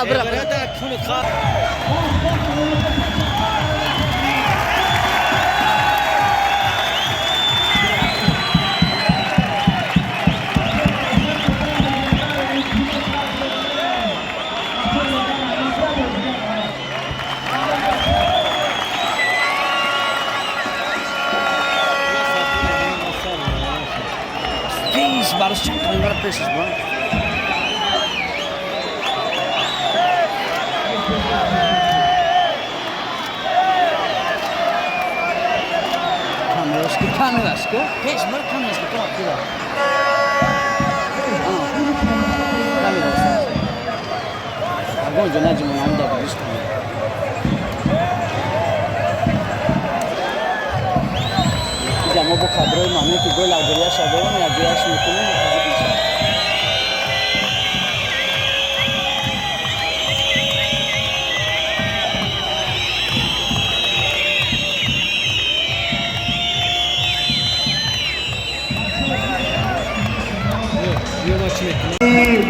bırak. Peace, barışçı. Kanlara peşiz bu. Kameras ke? Peş var kameras ke? Tamam, güzel. Kameras. Agora já não anda com isso. Já não vou cadrar o nome que gol agora já chegou, né? Agora já me comeu fazer isso.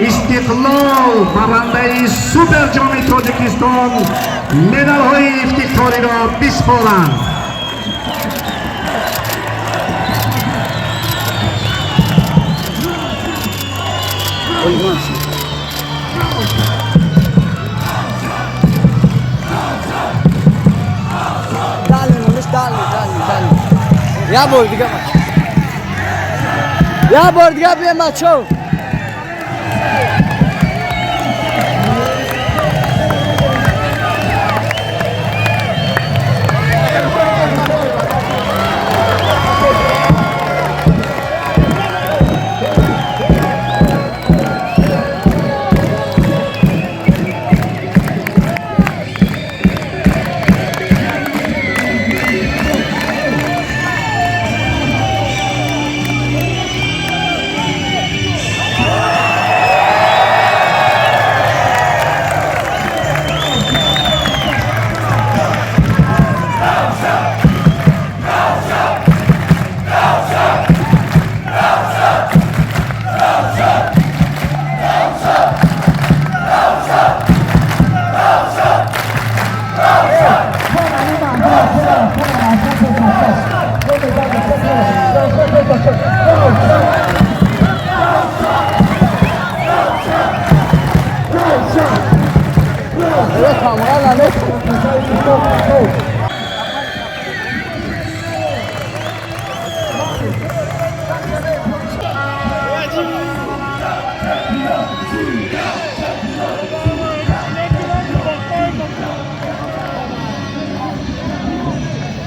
استقلال برنده سوپر جام تاجیکستان مدال های افتخاری را بسپارند. Ya bordiga maç. Ya bordiga bir maç o.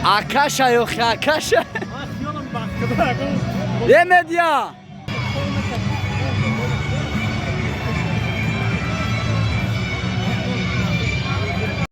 Akasha yok ya, Akasha. Yemedi ya.